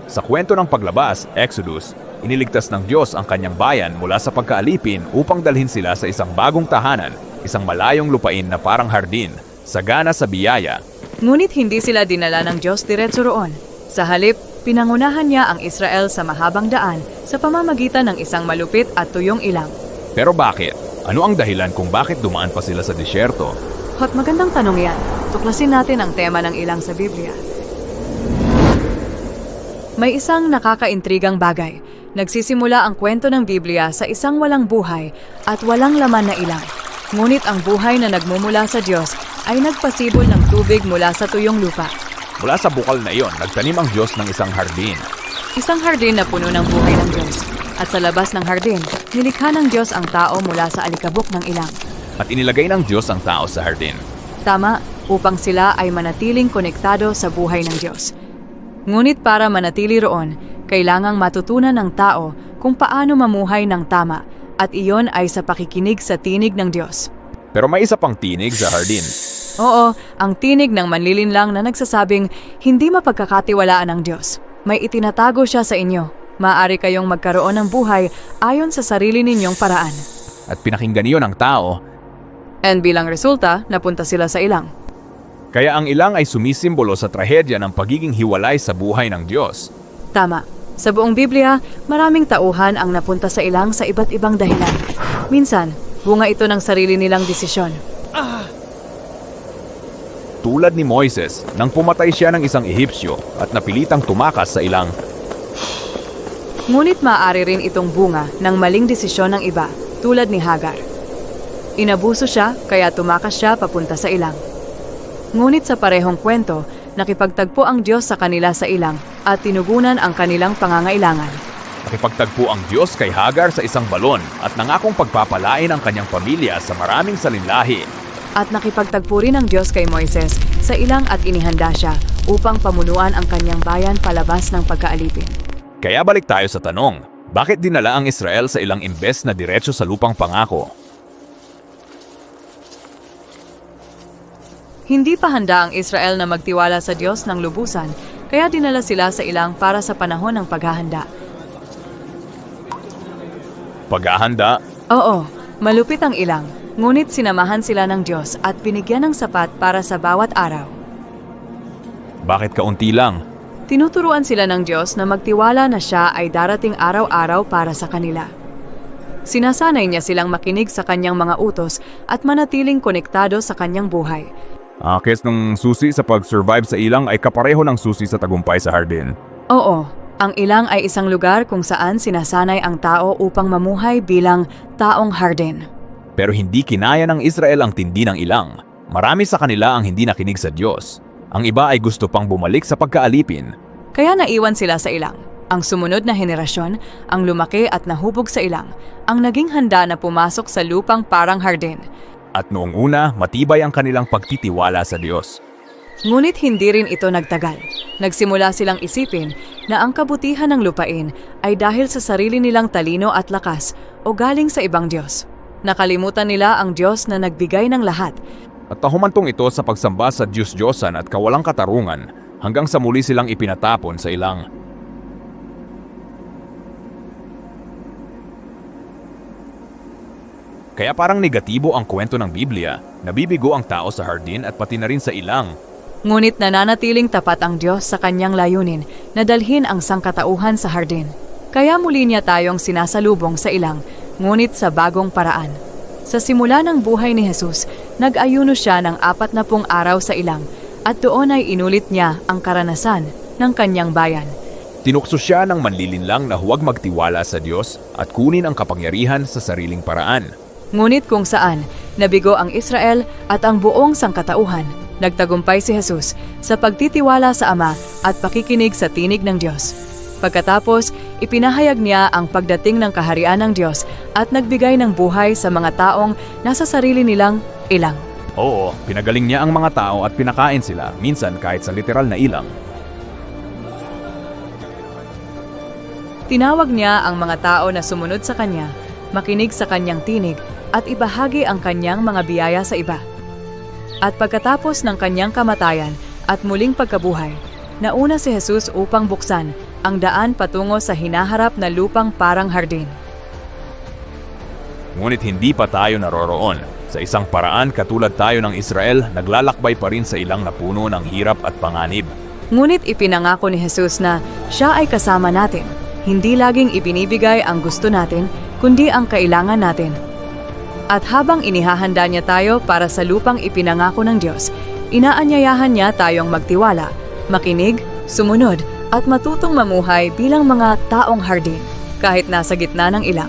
Sa kwento ng paglabas, Exodus, iniligtas ng Diyos ang kanyang bayan mula sa pagkaalipin upang dalhin sila sa isang bagong tahanan, isang malayong lupain na parang hardin, sagana sa biyaya. Ngunit hindi sila dinala ng Diyos diretso roon. Sa halip, pinangunahan niya ang Israel sa mahabang daan sa pamamagitan ng isang malupit at tuyong ilang. Pero bakit? Ano ang dahilan kung bakit dumaan pa sila sa disyerto? Hot, magandang tanong yan. Tuklasin natin ang tema ng ilang sa Biblia. May isang nakakaintrigang bagay. Nagsisimula ang kwento ng Biblia sa isang walang buhay at walang laman na ilang. Ngunit ang buhay na nagmumula sa Diyos ay nagpasibol ng tubig mula sa tuyong lupa. Mula sa bukal na iyon, nagtanim ang Diyos ng isang hardin. Isang hardin na puno ng buhay ng Diyos. At sa labas ng hardin, nilikha ng Diyos ang tao mula sa alikabok ng ilang. At inilagay ng Diyos ang tao sa hardin. Tama, upang sila ay manatiling konektado sa buhay ng Diyos. Ngunit para manatili roon, kailangang matutunan ng tao kung paano mamuhay ng tama at iyon ay sa pakikinig sa tinig ng Diyos. Pero may isa pang tinig sa hardin. Oo, ang tinig ng manlilinlang na nagsasabing hindi mapagkakatiwalaan ng Diyos. May itinatago siya sa inyo. Maaari kayong magkaroon ng buhay ayon sa sarili ninyong paraan. At pinakinggan iyon ng tao. And bilang resulta, napunta sila sa ilang. Kaya ang ilang ay sumisimbolo sa trahedya ng pagiging hiwalay sa buhay ng Diyos. Tama. Sa buong Biblia, maraming tauhan ang napunta sa ilang sa iba't ibang dahilan. Minsan, bunga ito ng sarili nilang desisyon. Tulad ni Moises, nang pumatay siya ng isang Ehipsyo at napilitang tumakas sa ilang. Ngunit maaari rin itong bunga ng maling desisyon ng iba, tulad ni Hagar. Inabuso siya, kaya tumakas siya papunta sa ilang. Ngunit sa parehong kwento, nakipagtagpo ang Diyos sa kanila sa ilang at tinugunan ang kanilang pangangailangan. Nakipagtagpo ang Diyos kay Hagar sa isang balon at nangakong pagpapalain ang kanyang pamilya sa maraming salinlahi. At nakipagtagpo rin ang Diyos kay Moises sa ilang at inihanda siya upang pamunuan ang kanyang bayan palabas ng pagkaalipin. Kaya balik tayo sa tanong, bakit dinala ang Israel sa ilang imbes na diretso sa lupang pangako? Hindi pa handa ang Israel na magtiwala sa Diyos ng lubusan, kaya dinala sila sa ilang para sa panahon ng paghahanda. Paghahanda? Oo, malupit ang ilang, ngunit sinamahan sila ng Diyos at binigyan ng sapat para sa bawat araw. Bakit kaunti lang? Tinuturuan sila ng Diyos na magtiwala na siya ay darating araw-araw para sa kanila. Sinasanay niya silang makinig sa kanyang mga utos at manatiling konektado sa kanyang buhay. Akis ng susi sa pag-survive sa ilang ay kapareho ng susi sa tagumpay sa hardin. Oo, ang ilang ay isang lugar kung saan sinasanay ang tao upang mamuhay bilang taong hardin. Pero hindi kinaya ng Israel ang tindi ng ilang. Marami sa kanila ang hindi nakinig sa Diyos. Ang iba ay gusto pang bumalik sa pagkaalipin. Kaya naiwan sila sa ilang. Ang sumunod na henerasyon, ang lumaki at nahubog sa ilang, ang naging handa na pumasok sa lupang parang hardin. At noong una, matibay ang kanilang pagtitiwala sa Diyos. Ngunit hindi rin ito nagtagal. Nagsimula silang isipin na ang kabutihan ng lupain ay dahil sa sarili nilang talino at lakas o galing sa ibang Diyos. Nakalimutan nila ang Diyos na nagbigay ng lahat. At humantong ito sa pagsamba sa Diyos-Diyosan at kawalang katarungan hanggang sa muli silang ipinatapon sa ilang. Kaya parang negatibo ang kwento ng Biblia, nabibigo ang tao sa hardin at pati na rin sa ilang. Ngunit nananatiling tapat ang Diyos sa kanyang layunin na dalhin ang sangkatauhan sa hardin. Kaya muli niya tayong sinasalubong sa ilang, ngunit sa bagong paraan. Sa simula ng buhay ni Jesus, nag-ayuno siya ng 40 araw sa ilang at doon ay inulit niya ang karanasan ng kanyang bayan. Tinukso siya ng manlilinlang na huwag magtiwala sa Diyos at kunin ang kapangyarihan sa sariling paraan. Ngunit kung saan, nabigo ang Israel at ang buong sangkatauhan, nagtagumpay si Jesus sa pagtitiwala sa Ama at pakikinig sa tinig ng Diyos. Pagkatapos, ipinahayag niya ang pagdating ng kaharian ng Diyos at nagbigay ng buhay sa mga taong nasa sarili nilang ilang. Oo, pinagaling niya ang mga tao at pinakain sila, minsan kahit sa literal na ilang. Tinawag niya ang mga tao na sumunod sa kanya, makinig sa kanyang tinig at ibahagi ang kanyang mga biyaya sa iba. At pagkatapos ng kanyang kamatayan at muling pagkabuhay, nauna si Jesus upang buksan ang daan patungo sa hinaharap na lupang parang hardin. Ngunit hindi pa tayo naroroon. Sa isang paraan katulad tayo ng Israel, naglalakbay pa rin sa ilang napuno ng hirap at panganib. Ngunit ipinangako ni Jesus na siya ay kasama natin. Hindi laging ibinibigay ang gusto natin, kundi ang kailangan natin. At habang inihahanda niya tayo para sa lupang ipinangako ng Diyos, inaanyayahan niya tayong magtiwala, makinig, sumunod, at matutong mamuhay bilang mga taong hardin, kahit nasa gitna ng ilang.